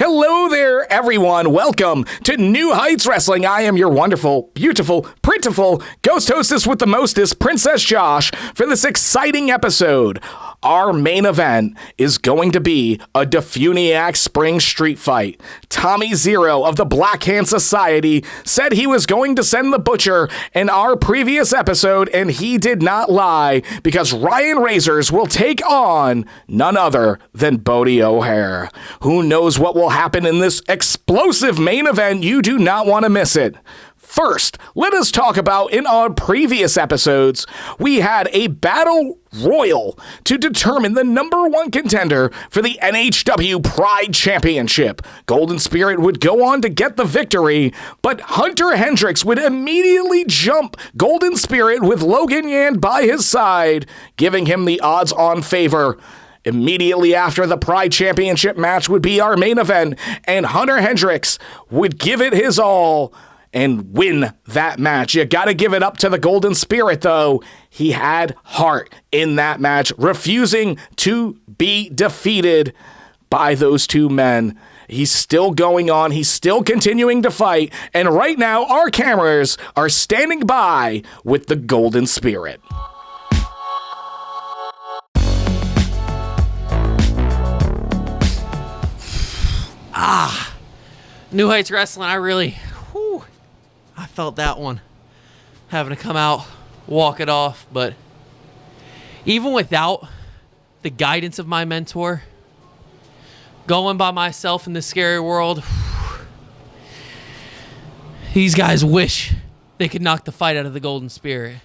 Hello there, everyone. Welcome to New Heights Wrestling. I am your wonderful, beautiful, printiful ghost hostess with the mostest, Princess Josh, for this exciting episode. Our main event is going to be a DeFuniak Springs street fight. Tommy Xero of the Black Hand Society said he was going to send the Butcher in our previous episode, and he did not lie, because Ryan Razors will take on none other than Bodhi O'Hara. Who knows what will happen in this explosive main event? You do not want to miss it. First, let us talk about, in our previous episodes, we had a battle royal to determine the number one contender for the NHW Pride Championship. Golden Spirit would go on to get the victory, but Hunter Hendricks would immediately jump Golden Spirit with Logan Yan by his side, giving him the odds-on favor. Immediately after the Pride Championship match would be our main event, and Hunter Hendricks would give it his all and win that match. You gotta give it up to the Golden Spirit, though. He had heart in that match, refusing to be defeated by those two men. He's still going on. He's still continuing to fight. And right now, our cameras are standing by with the Golden Spirit. New Heights Wrestling, I felt that one. Having to come out, walk it off. But even without the guidance of my mentor, going by myself in this scary world, these guys wish they could knock the fight out of the Golden Spirit.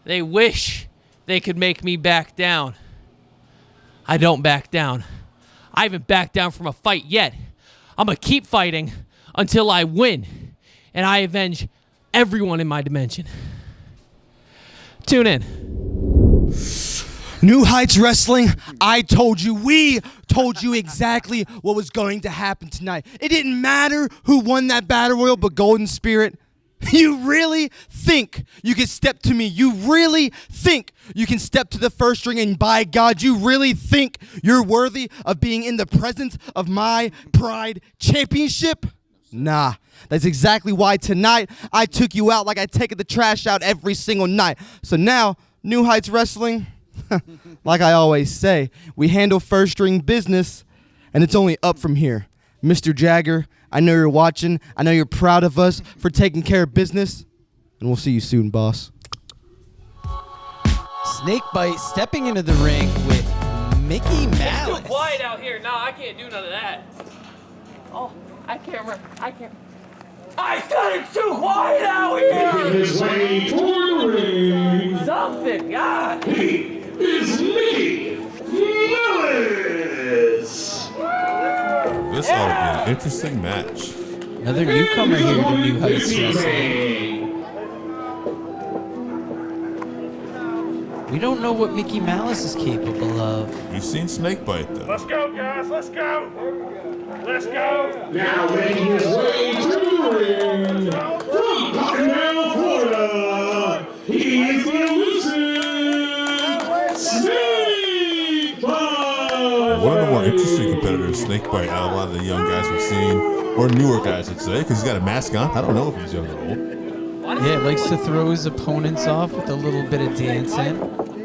They wish they could make me back down. I don't back down. I haven't backed down from a fight yet. I'm going to keep fighting until I win, and I avenge everyone in my dimension. Tune in. New Heights Wrestling, we told you exactly what was going to happen tonight. It didn't matter who won that battle royal, but Golden Spirit. You really think you can step to me? You really think you can step to the first ring, and by God, you really think you're worthy of being in the presence of my Pride Championship? Nah, that's exactly why tonight I took you out like I take the trash out every single night. So now, New Heights Wrestling, like I always say, we handle first ring business, and it's only up from here. Mr. Jagger, I know you're watching. I know you're proud of us for taking care of business. And we'll see you soon, boss. Snakebite stepping into the ring with Mickey Malice. It's too quiet out here. No, I can't do none of that. Oh, I can't run. I said it's too quiet out here. Making his way toward the ring. Something, God. He is Mickey Malice. This ought to be an interesting match. Another newcomer here to New Heights Wrestling. We don't know what Mickey Malice is capable of. We've seen Snakebite, though. Let's go, guys. Let's go. Let's go. Now making his way to the ring from Cottonelle, Florida. He is the elusive Snakebite. One of the more interesting competitors, Snakebite, out of a lot of the young guys we've seen, or newer guys, I'd say, because he's got a mask on. I don't know if he's young or old. Yeah, likes to throw his opponents off with a little bit of dancing.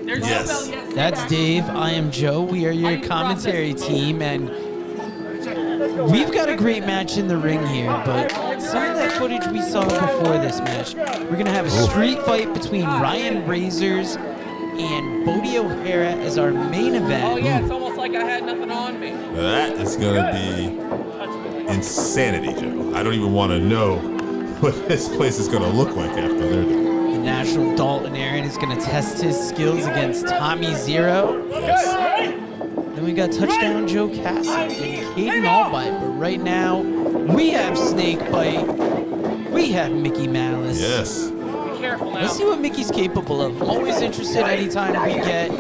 Yes. That's Dave. I am Joe. We are your commentary team, and we've got a great match in the ring here, but some of that footage we saw before this match, we're going to have a street fight between Ryan Razors and Bodhi O'Hara as our main event. Oh, yeah, it's almost like I had nothing on me. That is going to be insanity, Joe. I don't even want to know what this place is going to look like after they're done. The national Dalton Aaron is going to test his skills against Tommy Xero. Yes. Then we got Touchdown Joe Castle and Caden Albright. But right now, we have Snakebite. We have Mickey Malice. Yes. Be careful now. Let's see what Mickey's capable of. I'm always interested anytime we get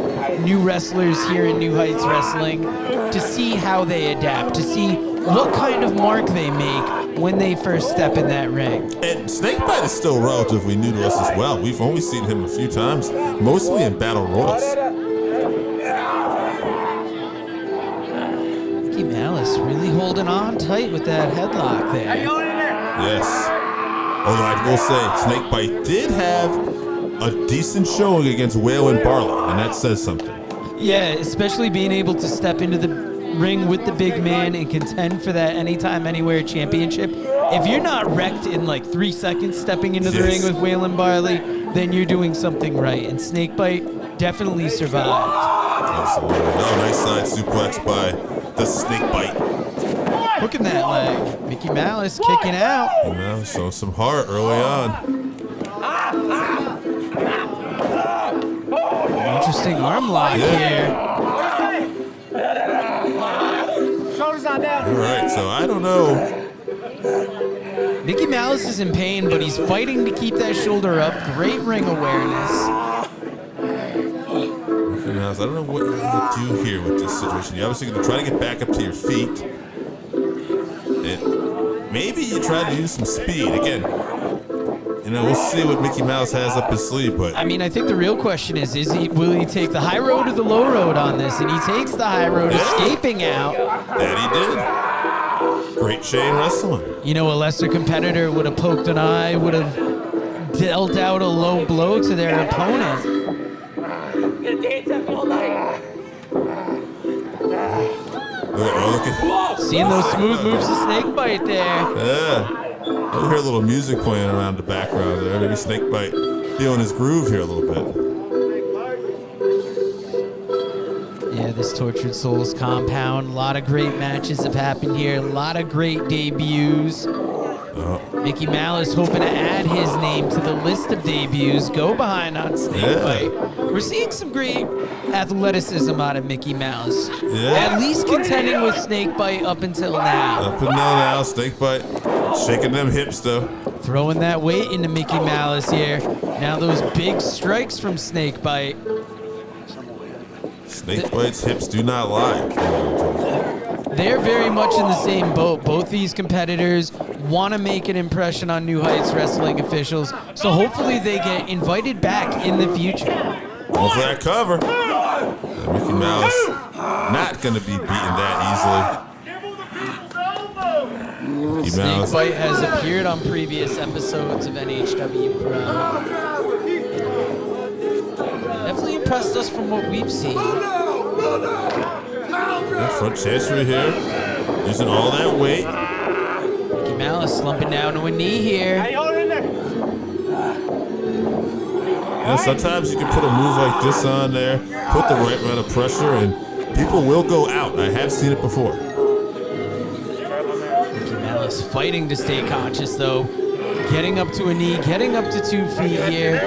new wrestlers here in New Heights Wrestling to see how they adapt, to see what kind of mark they make when they first step in that ring. And Snakebite is still relatively new to us as well. We've only seen him a few times, mostly in battle royals. Mickey Malice Malice really holding on tight with that headlock there. Yes. Although I will say, Snakebite did have a decent showing against Waylon Barlow, and that says something. Yeah, especially being able to step into the ring with the big man and contend for that Anytime, Anywhere championship. If you're not wrecked in like 3 seconds stepping into the ring with Waylon Barley, then you're doing something right. And Snakebite definitely survived. Absolutely. Oh, nice side suplex by the Snakebite. Look at that leg. Mickey Malice kicking out. You know, show some heart early on. Interesting arm lock here. All right, so I don't know. Mickey Malice is in pain, but he's fighting to keep that shoulder up. Great ring awareness. I don't know what you're going to do here with this situation. You're obviously going to try to get back up to your feet. And maybe you try to use some speed. Again, you know, we'll see what Mickey Mouse has up his sleeve, but... I mean, I think the real question is will he take the high road or the low road on this? And he takes the high road, escaping out. That he did. Great chain wrestling. You know, a lesser competitor would have poked an eye, would have dealt out a low blow to their opponent. Look at... Seeing those smooth moves of Snakebite there. Yeah. I hear a little music playing around the background there. Maybe Snakebite feeling his groove here a little bit. Yeah, this Tortured Souls compound. A lot of great matches have happened here. A lot of great debuts. Mickey Malice hoping to add his name to the list of debuts. Go behind on Snakebite. Yeah. We're seeing some great athleticism out of Mickey Malice. Yeah. At least contending with Snakebite up until now. Up until now, Snakebite shaking them hips though. Throwing that weight into Mickey Malice here. Now those big strikes from Snakebite. Snakebite's hips do not lie. They're very much in the same boat. Both these competitors want to make an impression on New Heights wrestling officials, so hopefully they get invited back in the future. Go for that cover. Mickey Mouse not going to be beaten that easily. Snakebite has appeared on previous episodes of NHW Pro. Definitely impressed us from what we've seen. Front chancery here, using all that weight. Mickey Malice slumping down to a knee here. Yeah, sometimes you can put a move like this on there, put the right amount of pressure, and people will go out. I have seen it before. Mickey Malice fighting to stay conscious, though. Getting up to a knee, getting up to 2 feet here.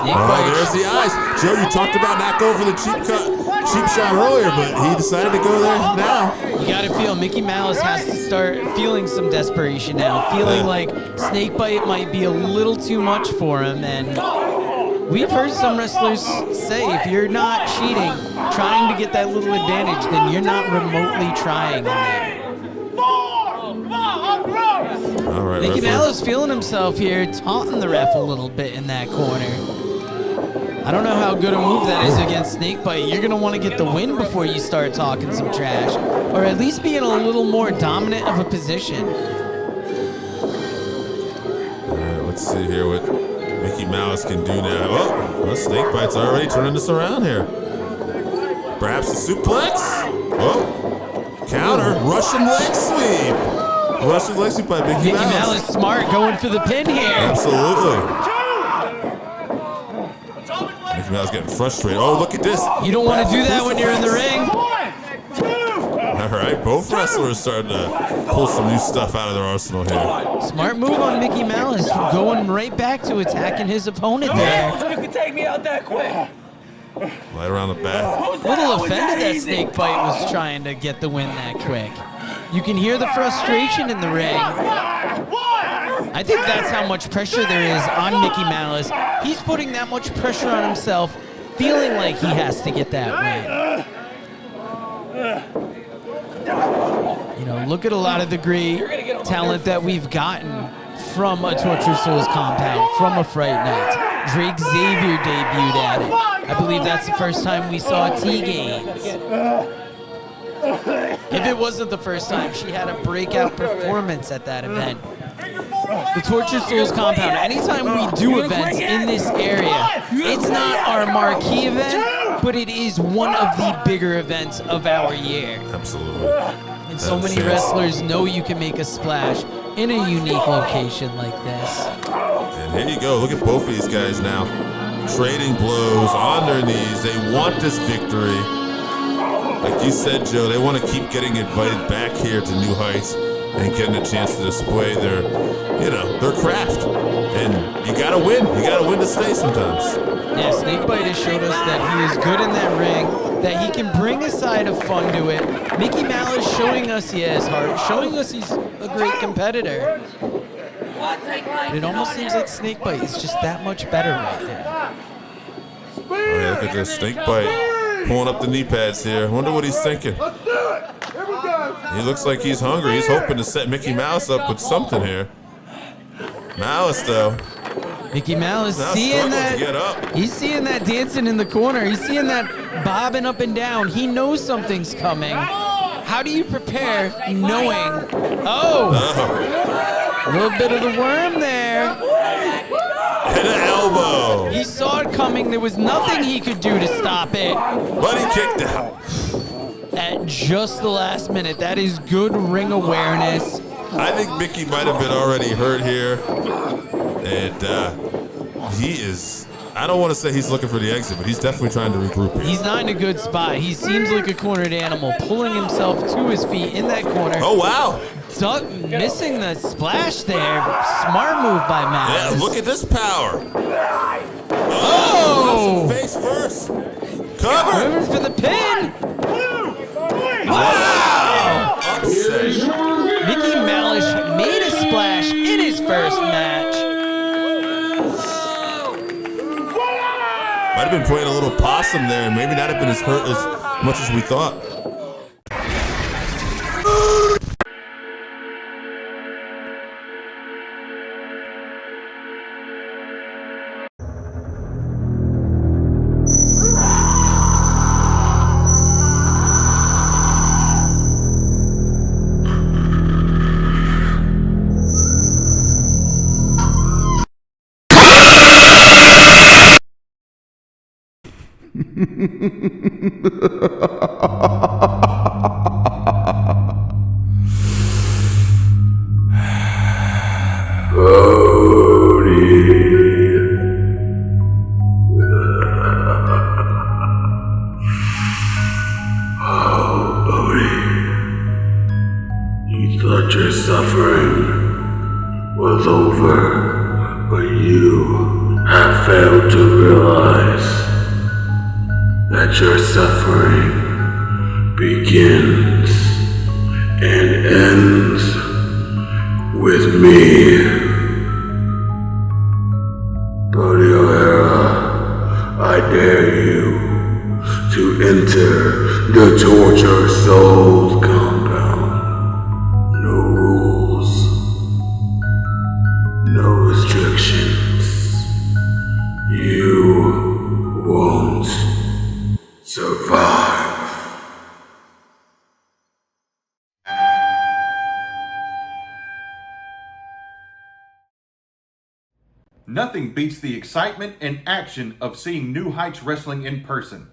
Oh, there's the eyes. Joe, you talked about not going for the cheap shot earlier, but he decided to go there now. You gotta feel Mickey Malice has to start feeling some desperation now, feeling like Snakebite might be a little too much for him. And we've heard some wrestlers say if you're not cheating, trying to get that little advantage, then you're not remotely trying in there. All right, Mickey Malice feeling himself here, taunting the ref a little bit in that corner. I don't know how good a move that is against Snakebite. You're going to want to get the win before you start talking some trash, or at least be in a little more dominant of a position. All right, let's see here what Mickey Mouse can do now. Oh, well, Snakebite's already turning this around here. Perhaps a suplex? Oh, counter, Russian leg sweep. Russian leg sweep by Mickey Mouse. Mickey Malice smart going for the pin here. Absolutely. Mickey Mouse getting frustrated. Oh, look at this. You don't want to do that when you're in the ring. All right, both wrestlers starting to pull some new stuff out of their arsenal here. Smart move on Mickey Malice, going right back to attacking his opponent there. You can take me out that quick. Right around the back. A little offended that Snakebite was trying to get the win that quick. You can hear the frustration in the ring. I think that's how much pressure there is on Mickey Malice. He's putting that much pressure on himself, feeling like he has to get that win. You know, look at a lot of the great talent that we've gotten from a Tortured Souls compound, from a Fright Night. Drake Xavier debuted at it. I believe that's the first time we saw T Gaines. If it wasn't the first time, she had a breakout performance at that event. The Tortured Souls compound, anytime we do events in this area, it's not our marquee event, but it is one of the bigger events of our year. Absolutely. And so many wrestlers know you can make a splash in a unique location like this. And here you go. Look at both of these guys now. Trading blows on their knees. They want this victory. Like you said, Joe, they want to keep getting invited back here to New Heights and getting a chance to display their craft. And you gotta win. You gotta win to stay sometimes. Yeah, Snakebite has showed us that he is good in that ring, that he can bring a side of fun to it. Mickey Malice showing us he has heart, showing us he's a great competitor. But it almost seems like Snakebite is just that much better right there. Oh, yeah, look at this Snakebite pulling up the knee pads here. Wonder what he's thinking. He looks like he's hungry. He's hoping to set Mickey Mouse up with something here. Malice, though. Mickey Malice Now seeing struggling that. to get up. He's seeing that dancing in the corner. He's seeing that bobbing up and down. He knows something's coming. How do you prepare knowing? Oh! A little bit of the worm there. Hit an elbow. He saw it coming. There was nothing he could do to stop it. But he kicked out. At just the last minute. That is good ring awareness. I think Mickey might have been already hurt here. And he is, I don't want to say he's looking for the exit, but he's definitely trying to regroup here. He's not in a good spot. He seems like a cornered animal, pulling himself to his feet in that corner. Oh, wow. Duck missing the splash there. Smart move by Malice. Yeah, look at this power. Oh! Face first. Cover. Moving for the pin. Wow. Upset. Mickey Malice made a splash in his first match. Might have been playing a little possum there and maybe not have been as hurt as much as we thought. You thought your suffering was over, but you have failed to realize that your suffering begins and ends with me. Bodhi O'Hara, I dare you to enter the Tortured Souls compound. No rules, no restrictions. You won't survive. Nothing beats the excitement and action of seeing New Heights Wrestling in person.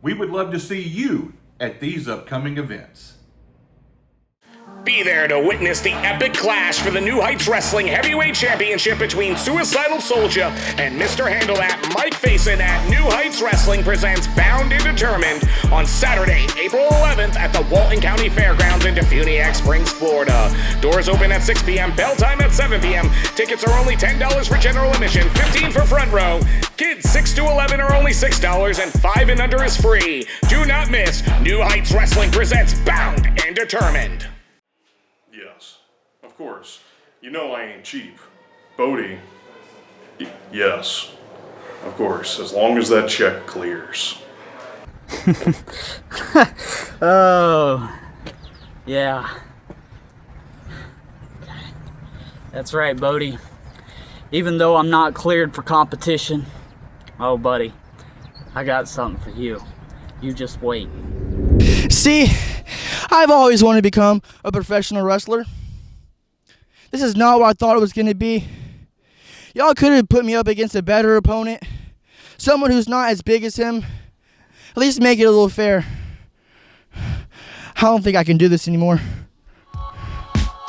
We would love to see you at these upcoming events. Be there to witness the epic clash for the New Heights Wrestling Heavyweight Championship between Suicidal Soldier and Mr. Handle That Mike Faison at New Heights Wrestling presents Bound and Determined on Saturday, April 11th at the Walton County Fairgrounds in DeFuniak Springs, Florida. Doors open at 6 p.m., bell time at 7 p.m. Tickets are only $10 for general admission, $15 for front row. Kids 6 to 11 are only $6 and 5 and under is free. Do not miss New Heights Wrestling presents Bound and Determined. Yes, of course. You know I ain't cheap. Bodhi, yes, of course, as long as that check clears. Oh, yeah. That's right, Bodhi. Even though I'm not cleared for competition, oh, buddy, I got something for you. You just wait. See, I've always wanted to become a professional wrestler. This is not what I thought it was going to be. Y'all could have put me up against a better opponent. Someone who's not as big as him. At least make it a little fair. I don't think I can do this anymore.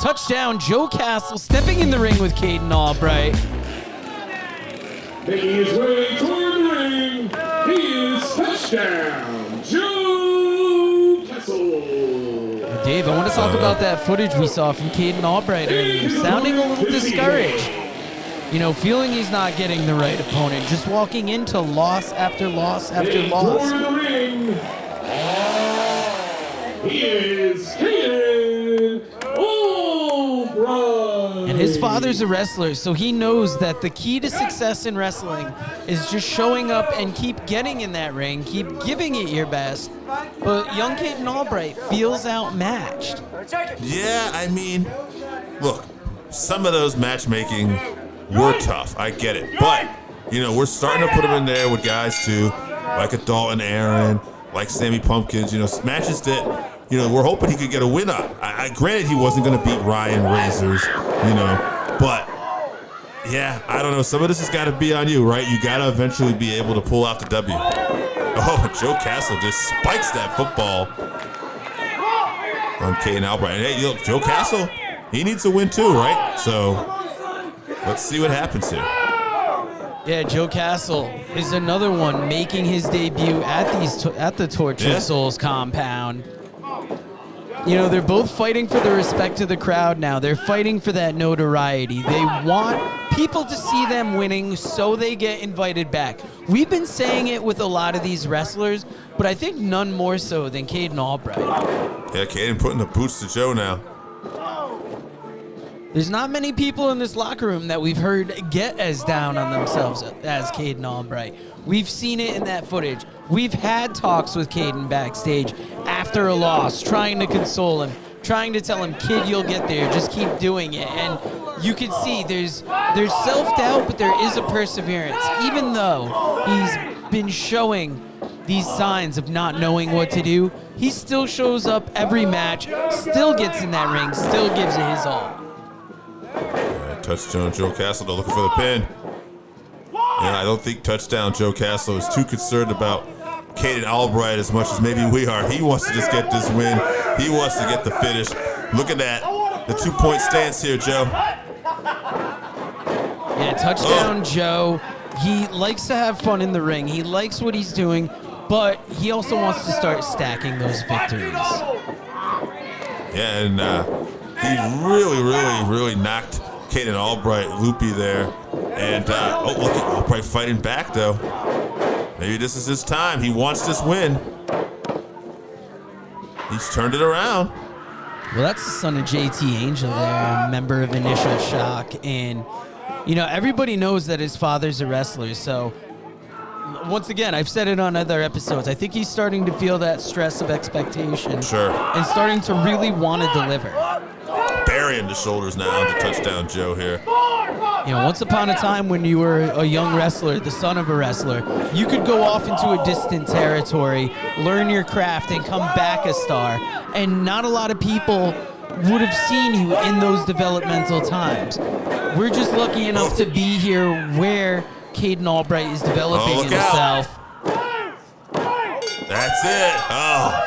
Touchdown, Joe Castle stepping in the ring with Caden Albright. Making his way toward the ring, he is touchdown, Joe Castle. Dave, I want to talk about that footage we saw from Caden Albright earlier. Sounding a little discouraged. You know, feeling he's not getting the right opponent. Just walking into loss after loss after loss. Toward the ring, he is Caden Albright. And his father's a wrestler, so he knows that the key to success in wrestling is just showing up and keep getting in that ring, keep giving it your best. But young Caden Albright feels outmatched. Yeah, I mean, look, some of those matchmaking were tough. I get it. But, you know, we're starting to put them in there with guys, too, like a Dalton Aaron, like Sammy Pumpkins, you know, matches that, you know, we're hoping he could get a win on. I granted he wasn't going to beat Ryan Razors, you know, but, yeah, I don't know. Some of this has got to be on you, right? You got to eventually be able to pull out the W. Oh, Joe Castle just spikes that football on Caden Albright. And, hey, look, Joe Castle, he needs a win, too, right? So let's see what happens here. Yeah, Joe Castle is another one making his debut at the Tortured Souls compound. You know, they're both fighting for the respect of the crowd now. They're fighting for that notoriety. They want people to see them winning so they get invited back. We've been saying it with a lot of these wrestlers, but I think none more so than Caden Albright. Yeah, Caden putting the boots to Joe now. There's not many people in this locker room that we've heard get as down on themselves as Caden Albright. We've seen it in that footage. We've had talks with Caden backstage after a loss, trying to console him, trying to tell him, kid, you'll get there, just keep doing it. And you can see there's self-doubt, but there is a perseverance. Even though he's been showing these signs of not knowing what to do, he still shows up every match, still gets in that ring, still gives it his all. Touchdown Joe Castle, they're looking for the pin. Yeah, I don't think touchdown Joe Castle is too concerned about Caden Albright as much as maybe we are. He wants to just get this win. He wants to get the finish. Look at that. The 2-point stance here, Joe. Yeah, touchdown Joe. He likes to have fun in the ring. He likes what he's doing, but he also wants to start stacking those victories. Yeah, and he really knocked Caden Albright loopy there. And, oh, look at Albright fighting back, though. Maybe this is his time. He wants this win. He's turned it around. Well, that's the son of JT Angel there, a member of Initial Shock. And, you know, everybody knows that his father's a wrestler. So, once again, I've said it on other episodes. I think he's starting to feel that stress of expectation. Sure. And starting to really want to deliver. Burying the shoulders now to touchdown Joe here. You know, once upon a time when you were a young wrestler, the son of a wrestler, you could go off into a distant territory, learn your craft, and come back a star. And not a lot of people would have seen you in those developmental times. We're just lucky enough to be here where Caden Albright is developing himself. That's it. Oh.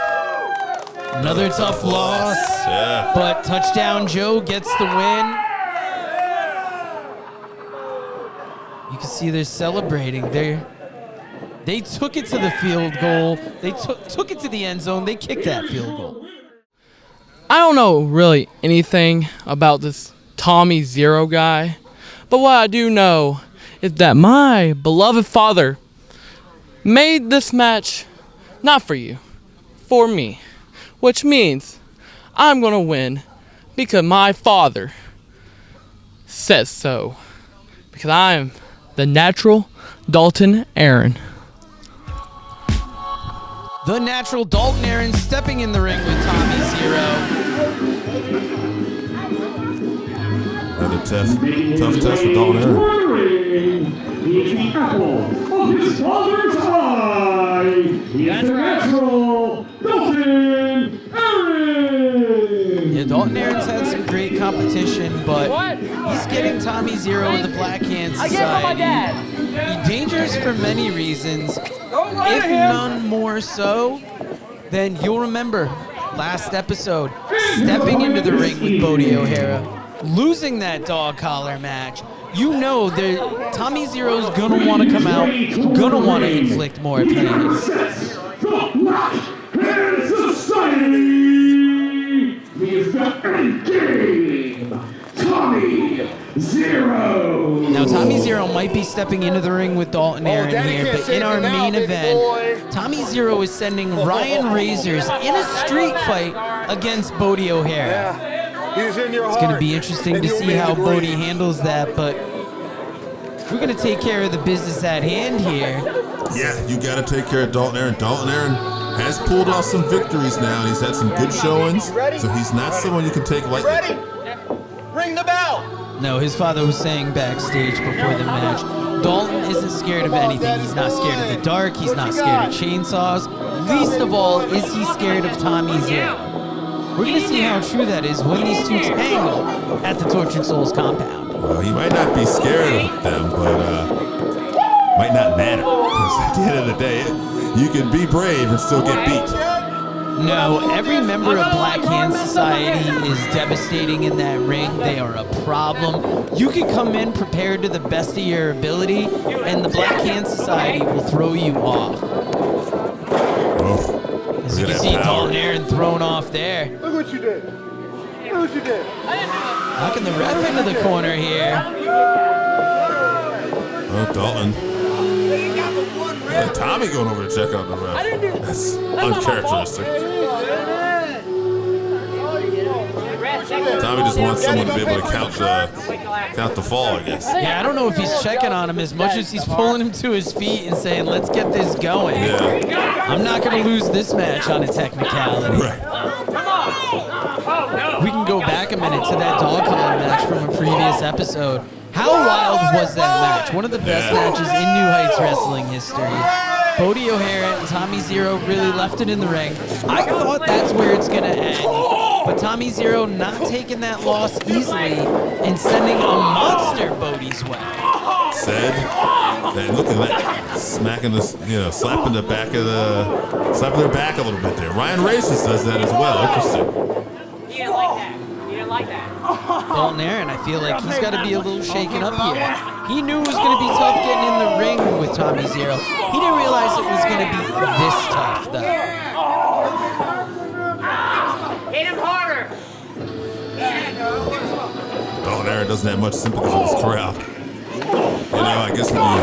Another tough loss. Yeah. But touchdown Joe gets the win. You can see they're celebrating. They took it to the field goal. They took it to the end zone. They kicked that field goal. I don't know really anything about this Tommy Xero guy, but what I do know is that my beloved father made this match not for you, for me, which means I'm going to win because my father says so, because I'm the natural Dalton Aaron. The natural Dalton Aaron stepping in the ring with Tommy Xero. And a tough test for Dalton Aaron. He's the apple of his father's eye. He's the natural Dalton Aaron. Yeah, Dalton Aaron's had some great competition, but he's getting Tommy Xero of the Black Hand Society. He's dangerous for many reasons, if none more so than you'll remember last episode, stepping into the ring with Bodhi O'Hara, losing that dog collar match. You know that Tommy Xero's gonna want to come out, gonna want to inflict more pain. The Black Hand Society is the end game. Tommy Xero. Now, Tommy Xero might be stepping into the ring with Dalton Aaron here, but in our main event, Tommy Xero is sending Ryan Razors in a street fight against Bodhi O'Hara. He's in your It's going to be interesting to see how Bodhi handles that, but we're going to take care of the business at hand here. Yeah, you got to take care of Dalton Aaron. Dalton Aaron has pulled off some victories now, and he's had some good showings, so he's not someone you can take lightly. Ring the bell. No, his father was saying backstage before the match, Dalton isn't scared of anything. He's not scared of the dark. He's not scared of chainsaws. Least of all is he scared of Tommy Xero. We're going to see how true that is when these two tangle at the Tortured Souls compound. Well, he might not be scared of them, but might not matter. Because at the end of the day, you can be brave and still get beat. No, every member of Black Hand Society is devastating in that ring. They are a problem. You can come in prepared to the best of your ability, and the Black Hand Society will throw you off. As you can see, Dalton Aaron thrown off there. Look what you did. Look what you did. Knocking the ref into the corner here. Oh, Dalton. Tommy going over to check out the ref. That's uncharacteristic. Tommy just wants someone to be able to count the fall, I guess. Yeah, I don't know if he's checking on him as much as he's pulling him to his feet and saying, let's get this going. Yeah. I'm not going to lose this match on a technicality. Right. We can go back a minute to that dog collar match from a previous episode. How wild was that match? One of the best matches in New Heights wrestling history. Bodhi O'Hara and Tommy Xero really left it in the ring. I thought that's where it's going to end. But Tommy Xero not taking that loss easily and sending a monster Bodhi's way. Said, and look at that, smacking this, slapping their back a little bit there. Ryan Races does that as well. Interesting. You didn't like that. You didn't like that. Dalton Aaron, I feel like he's got to be a little shaken up here. He knew it was going to be tough getting in the ring with Tommy Xero. He didn't realize it was going to be this tough, though. Hit him harder. Dalton Aaron doesn't have much sympathy for this crowd. I guess when you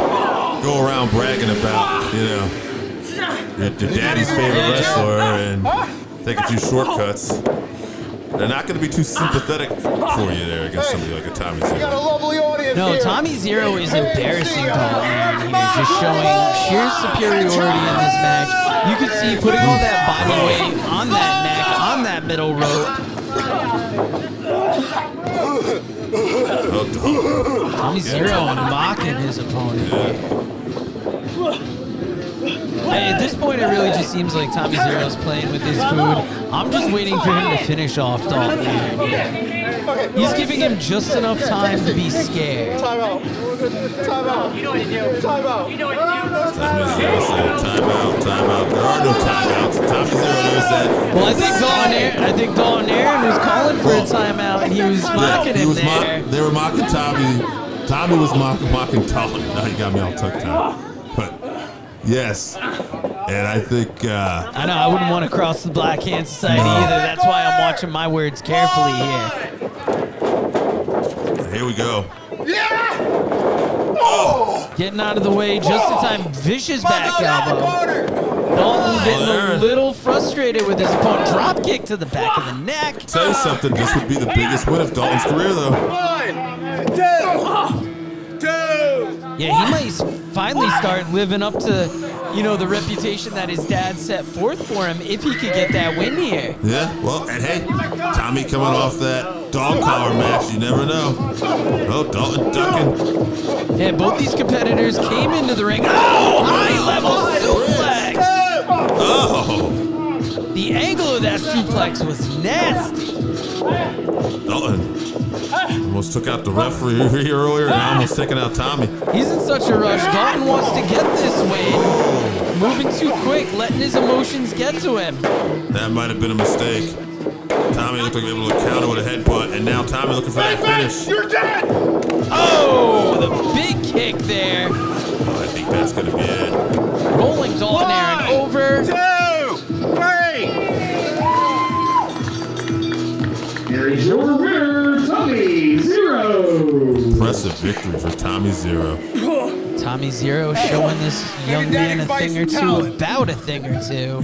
go around bragging about, your daddy's favorite wrestler and take a few shortcuts, they're not going to be too sympathetic for you there against somebody like a Tommy Xero. Got a lovely audience No, here. Tommy Xero is embarrassing Dalton Aaron here, just showing sheer superiority in this match. You can see putting all that body weight on that neck, on that middle rope. Tommy Xero mocking his opponent here. At this point, it really just seems like Tommy Xero's playing with his food. I'm just waiting for him to finish off Dalton Aaron here. He's giving him just enough time to be scared. Time out. Time out. You know what to do. Time out. You know what to do. Tommy Xero said, time out. There are no timeouts. Tommy Xero knows that. Well, I think Dalton Aaron was calling for a timeout, and he was mocking him there. They were mocking Tommy. Tommy was mocking Dalton. Now you got me all tucked out. But yes, and I think I know I wouldn't want to cross the Black Hand Society either. That's why I'm watching my words carefully here. Here we go. Getting out of the way just in time. Vicious back elbow. Dalton getting a little frustrated with his opponent. Drop kick to the back of the neck. Tell you something, this would be the biggest win of Dalton's career, though. 1, 2, 2. Yeah, he might finally start living up to, the reputation that his dad set forth for him if he could get that win here. Yeah, well, and hey, Tommy coming off that dog collar match, you never know. Oh, Dalton ducking. Yeah, both these competitors came into the ring. Oh, high-level suplex! Oh! The angle of that suplex was nasty. Dalton almost took out the referee earlier and almost taking out Tommy. He's in such a rush. Dalton wants to get this win. Moving too quick, letting his emotions get to him. That might have been a mistake. Tommy looked like he was able to counter with a headbutt, and now Tommy looking for that finish. You're dead! Oh, the big kick there. Oh, I think that's going to be it. Rolling Dalton Aaron over. 2, 3. Here is your winner, Tommy Xero. Impressive victory for Tommy Xero. Tommy Xero showing this young man a thing or two about a thing or two.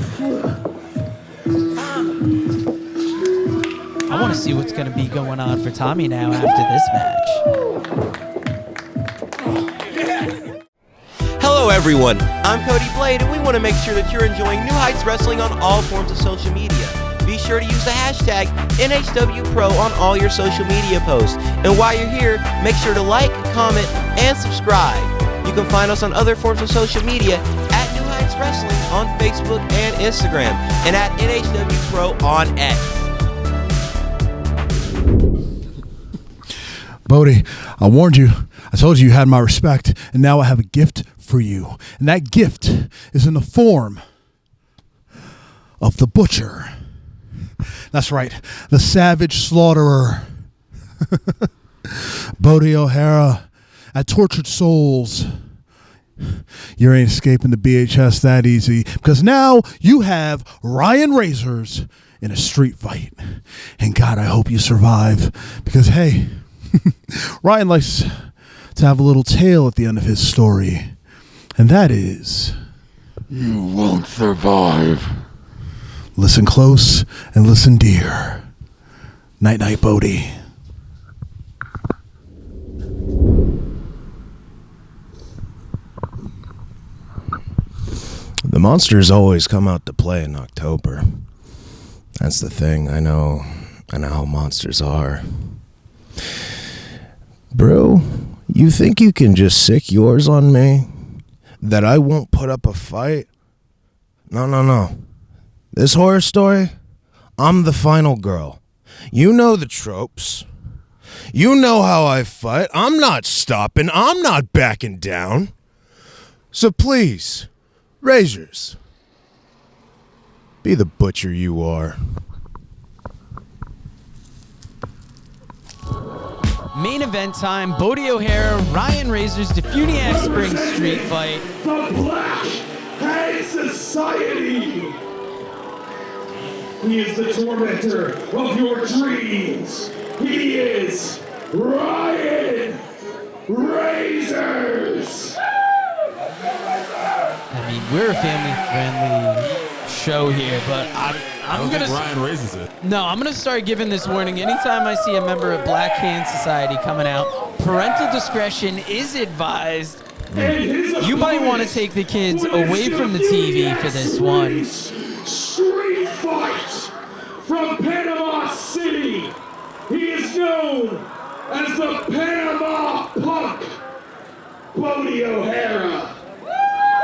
I want to see what's going to be going on for Tommy now after this match. Hello everyone, I'm Cody Blade and we want to make sure that you're enjoying New Heights Wrestling on all forms of social media. Be sure to use the hashtag NHW Pro on all your social media posts. And while you're here, make sure to like, comment, and subscribe. You can find us on other forms of social media at New Heights Wrestling on Facebook and Instagram, and at NHW Pro on X. Bodhi, I warned you. I told you you had my respect, and now I have a gift for you. And that gift is in the form of the Butcher. That's right, the Savage Slaughterer. Bodhi O'Hara at Tortured Souls. You ain't escaping the BHS that easy, because now you have Ryan Razors in a street fight. And God, I hope you survive, because hey, Ryan likes to have a little tale at the end of his story, and that is, You won't survive. listen close and listen dear. Night night, Bodhi. The monsters always come out to play in October. That's the thing. I know how monsters are. Bro, you think you can just sick yours on me? That I won't put up a fight? No. This horror story, I'm the final girl. You know the tropes. You know how I fight. I'm not stopping. I'm not backing down. So please, Razors, be the butcher you are. Main event time, Bodhi O'Hara, Ryan Razors, DeFuniak Springs street fight. The Black Hat Society. He is the tormentor of your dreams. He is Ryan Razors. I mean, we're a family-friendly show here, but I'm gonna. Ryan raises it. No, I'm gonna start giving this warning. Anytime I see a member of Black Hand Society coming out, parental discretion is advised. You might want to take the kids away from the TV for this one. Street fight from Panama City. He is known as the Panama Punk, Bodhi O'Hara.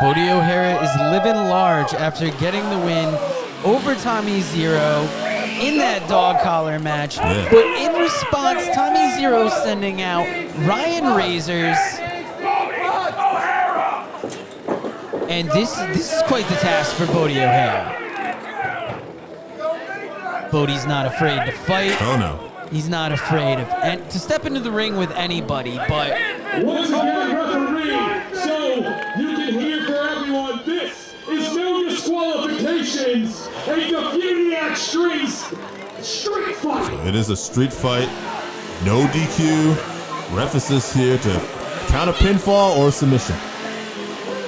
Bodhi O'Hara is living large after getting the win over Tommy Xero in that dog collar match. Yeah. But in response, Tommy Xero sending out Ryan Razors. And this is quite the task for Bodhi O'Hara. Bodhi's not afraid to fight. Oh no. He's not afraid of to step into the ring with anybody, but Once again, referee, so you can hear for everyone, this is no disqualifications, a DeFuniak Springs street fight. It is a street fight. No DQ. Ref is here to count a pinfall or submission.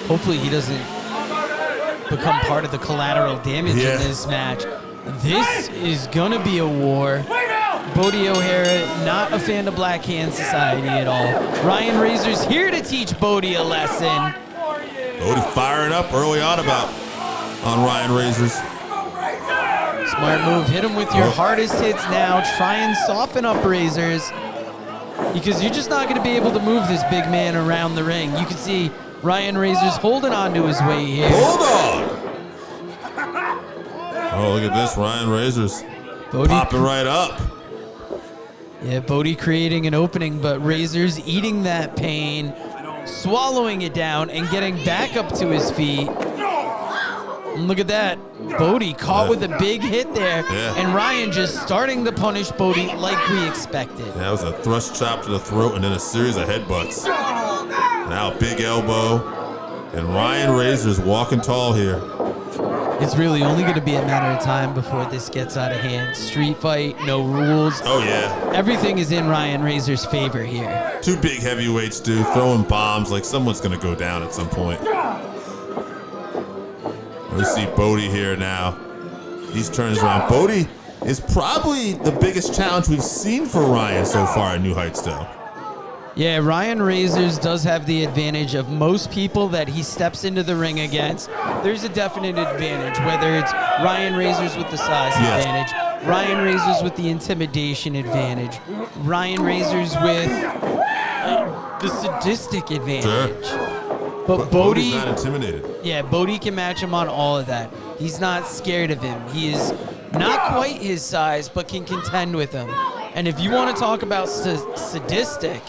hopefully he doesn't become part of the collateral damage in this match. This is gonna be a war. Bodhi O'Hara, not a fan of Black Hand Society at all. Ryan Razor's here to teach Bodhi a lesson. Bodhi firing up early on on Ryan Razors. Smart move. Hit him with your hardest hits now. Try and soften up Razors, because you're just not going to be able to move this big man around the ring. You can see Ryan Razors holding on to his way here. Hold on. Oh, look at this. Ryan Razors popping right up. Yeah, Bodhi creating an opening, but Razors eating that pain, swallowing it down, and getting back up to his feet. And look at that. Bodhi caught with a big hit there, and Ryan just starting to punish Bodhi like we expected. That was a thrust chop to the throat and then a series of headbutts. Now big elbow, and Ryan Razor's walking tall here. It's really only going to be a matter of time before this gets out of hand. Street fight, no rules. Oh, yeah. Everything is in Ryan Razor's favor here. Two big heavyweights, dude, throwing bombs like someone's going to go down at some point. We see Bodhi here now. He's turns around. Bodhi is probably the biggest challenge we've seen for Ryan so far at New Heights, though. Yeah, Ryan Razors does have the advantage of most people that he steps into the ring against. There's a definite advantage, whether it's Ryan Razors with the size advantage, Ryan Razors with the intimidation advantage, Ryan Razors with the sadistic advantage. Sure. But Bodhi's not intimidated. Yeah, Bodhi can match him on all of that. He's not scared of him. He is not quite his size, but can contend with him. And if you want to talk about sadistic,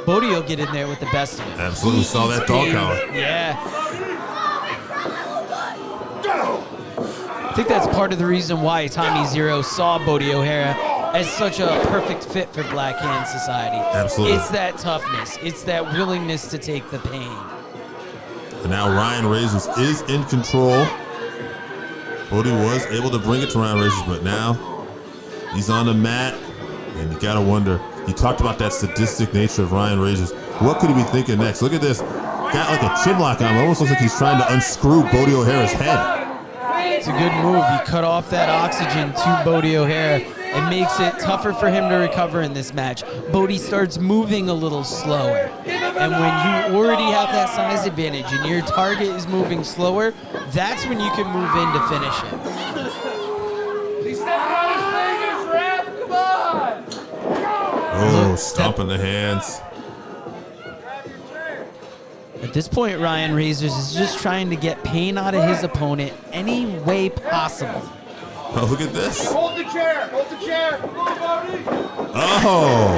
Bodhi will get in there with the best of him. Absolutely saw that dog collar. Yeah. I think that's part of the reason why Tommy Xero saw Bodhi O'Hara as such a perfect fit for Black Hand Society. Absolutely. It's that toughness. It's that willingness to take the pain. And now Ryan Razors is in control. Bodhi was able to bring it to Ryan Razors, but now he's on the mat, and you gotta wonder. He talked about that sadistic nature of Ryan Razors. What could he be thinking next? Look at this. Got like a chin lock on him. It almost looks like he's trying to unscrew Bodhi O'Hara's head. It's a good move. You cut off that oxygen to Bodhi O'Hara. It makes it tougher for him to recover in this match. Bodhi starts moving a little slower. And when you already have that size advantage and your target is moving slower, that's when you can move in to finish it. Oh, stomping the hands. At this point, Ryan Razors is just trying to get pain out of his opponent any way possible. Oh, look at this. Hold the chair. Hold the chair. Oh.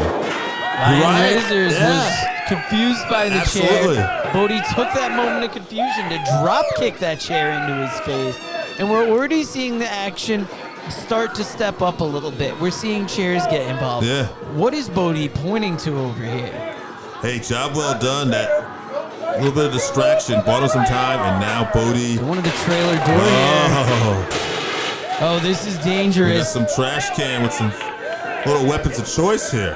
Ryan Razors was confused by the Absolutely. chair. Bodhi took that moment of confusion to drop kick that chair into his face. And we're already seeing the action start to step up a little bit. We're seeing chairs get involved. Yeah. What is Bodhi pointing to over here? Hey, job well done. That little bit of distraction bought him some time, and now Bodhi. One of the trailer door here. Oh, this is dangerous. We got some trash can with some little weapons of choice here.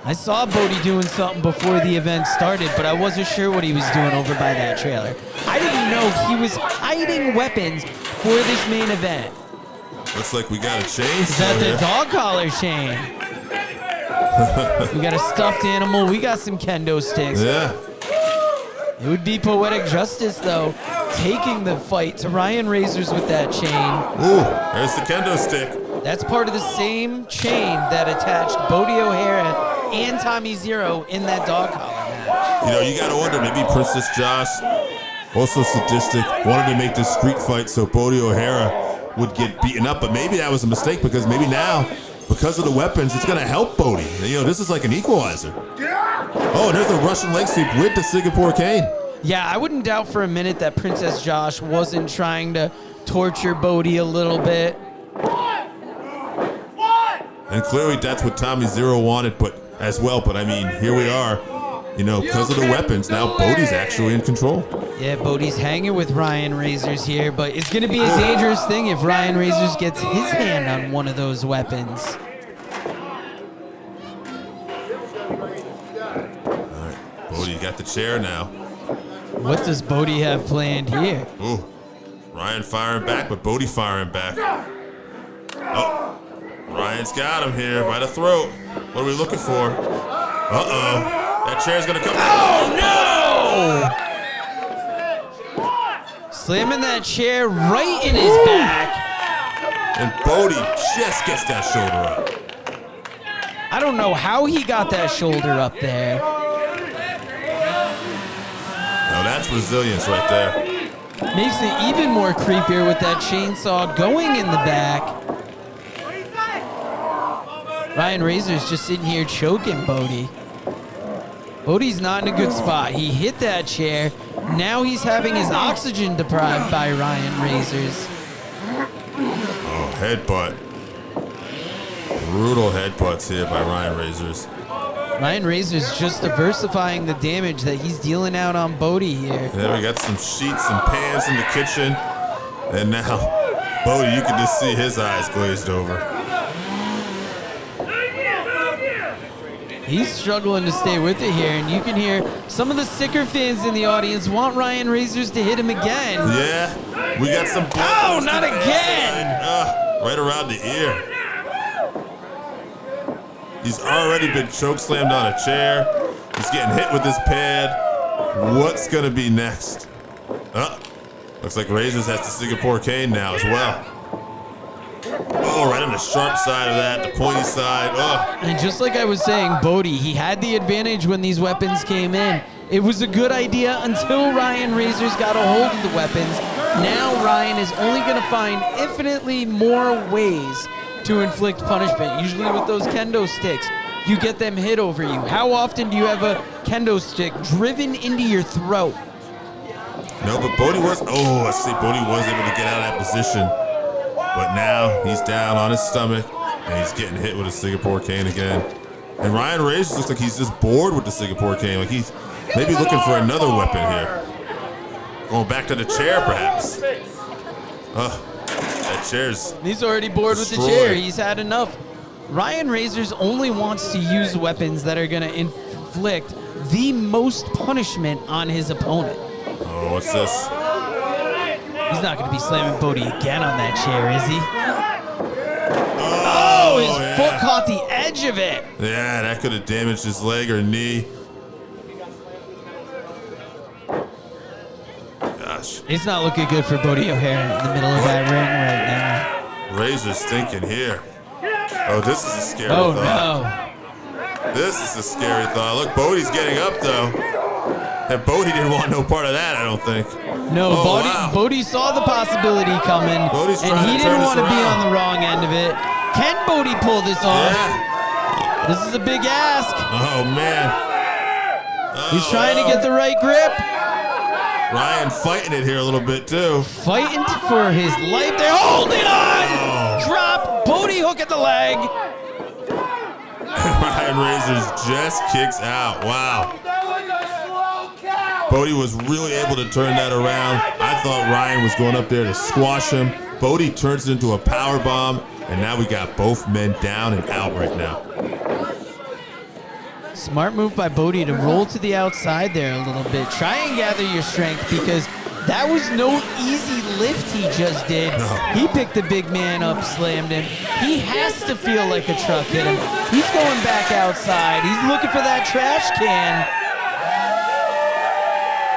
I saw Bodhi doing something before the event started, but I wasn't sure what he was doing over by that trailer. I didn't know he was hiding weapons for this main event. Looks like we got a chain. Is that the dog collar chain? We got a stuffed animal. We got some kendo sticks. Yeah. It would be poetic justice, though, taking the fight to Ryan Razors with that chain. Ooh, there's the kendo stick. That's part of the same chain that attached Bodhi O'Hara and Tommy Xero in that dog collar match. You know, you got to wonder, maybe Princess Josh, also sadistic, wanted to make this street fight so Bodhi O'Hara would get beaten up, but maybe that was a mistake because maybe now, because of the weapons, it's going to help Bodhi. You know, this is like an equalizer. Oh, and there's a Russian leg sweep with the Singapore cane. Yeah, I wouldn't doubt for a minute that Princess Josh wasn't trying to torture Bodhi a little bit. And clearly that's what Tommy Xero wanted, but as well. But I mean, here we are. You know, because of the weapons, now Bodhi's actually in control. Yeah, Bodhi's hanging with Ryan Razors here, but it's going to be a dangerous thing if Ryan Razors gets his hand on one of those weapons. All right, Bodhi got the chair now. What does Bodhi have planned here? Ooh, Ryan firing back, but Bodhi firing back. Oh, Ryan's got him here by the throat. What are we looking for? Uh-oh. That chair's gonna come. Oh, no! Slamming that chair right in his back. And Bodhi just gets that shoulder up. I don't know how he got that shoulder up there. No, that's resilience right there. Makes it even more creepier with that chainsaw going in the back. Ryan Razor's just sitting here choking Bodhi. Bodhi's not in a good spot. He hit that chair. Now he's having his oxygen deprived by Ryan Razors. Oh, headbutt. Brutal headbutts here by Ryan Razors. Ryan Razor's just diversifying the damage that he's dealing out on Bodhi here. Yeah, we got some sheets and pans in the kitchen. And now, Bodhi, you can just see his eyes glazed over. He's struggling to stay with it here, and you can hear some of the sicker fans in the audience want Ryan Razors to hit him again. Yeah, we got some blood. Oh, not again! Right around the ear. He's already been chokeslammed on a chair. He's getting hit with his pad. What's gonna be next? Looks like Razors has the Singapore cane now as well. Oh, right on the sharp side of that, the pointy side. Oh. And just like I was saying, Bodhi, he had the advantage when these weapons came in. It was a good idea until Ryan Razors got a hold of the weapons. Now Ryan is only going to find infinitely more ways to inflict punishment. Usually with those kendo sticks, you get them hit over you. How often do you have a kendo stick driven into your throat? No, but Bodhi was, let's see, Bodhi was able to get out of that position. But now he's down on his stomach and he's getting hit with a Singapore cane again. And Ryan Razors looks like he's just bored with the Singapore cane. Like he's maybe looking for another weapon here. Going back to the chair, perhaps. That chair's He's already bored destroyed. with the chair. He's had enough. Ryan Razors only wants to use weapons that are going to inflict the most punishment on his opponent. Oh, what's this? He's not going to be slamming Bodhi again on that chair, is he? Oh, his foot caught the edge of it. Yeah, that could have damaged his leg or knee. Gosh. It's not looking good for Bodhi O'Hara in the middle of that ring right now. Razor's thinking here. Oh, this is a scary thought. No. This is a scary thought. Look, Bodhi's getting up, though. And Bodhi didn't want no part of that, I don't think. No, Bodhi saw the possibility coming, and he didn't want to be on the wrong end of it. Can Bodhi pull this off? Yeah. This is a big ask. Oh, man. He's trying to get the right grip. Ryan fighting it here a little bit, too. Fighting for his life. They're holding on. Drop. Bodhi hook at the leg. Ryan Razors just kicks out. Wow. Bodhi was really able to turn that around. I thought Ryan was going up there to squash him. Bodhi turns it into a power bomb, and now we got both men down and out right now. Smart move by Bodhi to roll to the outside there a little bit. Try and gather your strength because that was no easy lift he just did. No. He picked the big man up, slammed him. He has to feel like a truck hit him. He's going back outside. He's looking for that trash can.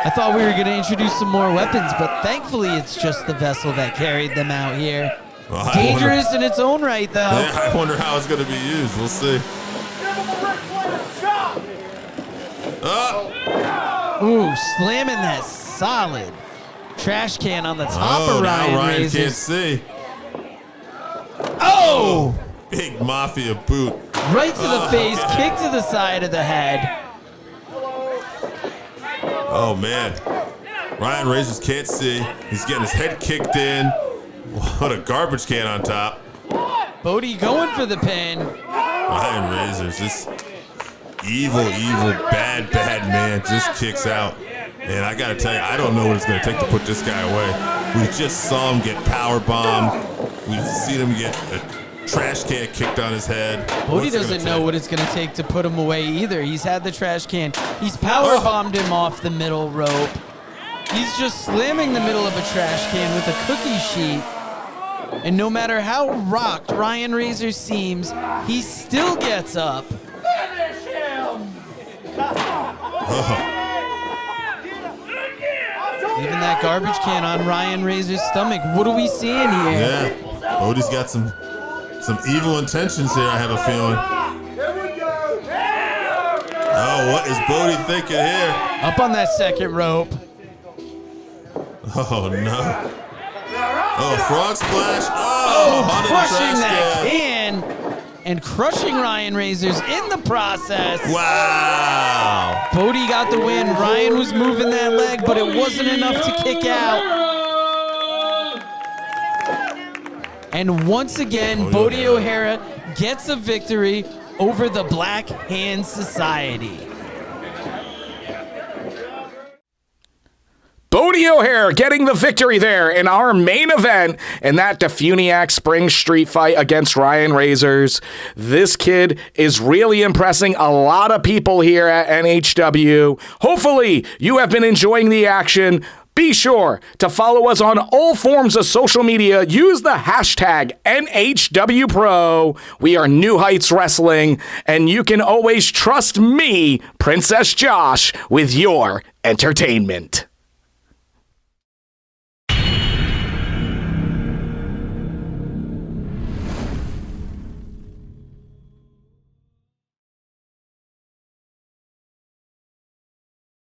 I thought we were going to introduce some more weapons, but thankfully it's just the vessel that carried them out here. Well, Dangerous in its own right, though. Yeah, I wonder how it's going to be used. We'll see. Ooh, slamming that solid trash can on the top of Ryan Razors. Can't see. Oh! Big mafia boot. Right to the face, kick to the side of the head. Oh, man. Ryan Razors can't see. He's getting his head kicked in. What a garbage can on top. Bodhi going for the pin. Ryan Razors, this evil, bad man just kicks out. And I got to tell you, I don't know what it's going to take to put this guy away. We just saw him get power bombed. We've seen him get a trash can kicked on his head. Bodhi doesn't know what it's going to take to put him away either. He's had the trash can. He's power bombed him off the middle rope. He's just slamming the middle of a trash can with a cookie sheet. And no matter how rocked Ryan Razor seems, he still gets up. Finish him! Leaving that garbage can on Ryan Razor's stomach. What are we seeing here? Yeah, Bodhi's got some evil intentions here, I have a feeling. Oh, what is Bodhi thinking here? Up on that second rope. Oh, no. Oh, frog splash. Oh, onto the crushing trash that can and crushing Ryan Razors in the process. Wow. Bodhi got the win. Ryan was moving that leg, but it wasn't enough to kick out. And once again, Bodhi O'Hara gets a victory over the Black Hand Society. Bodhi O'Hara getting the victory there in our main event in that DeFuniak Springs street fight against Ryan Razors. This kid is really impressing a lot of people here at NHW. Hopefully, you have been enjoying the action. Be sure to follow us on all forms of social media. Use the hashtag NHW Pro. We are New Heights Wrestling, and you can always trust me, Princess Josh, with your entertainment.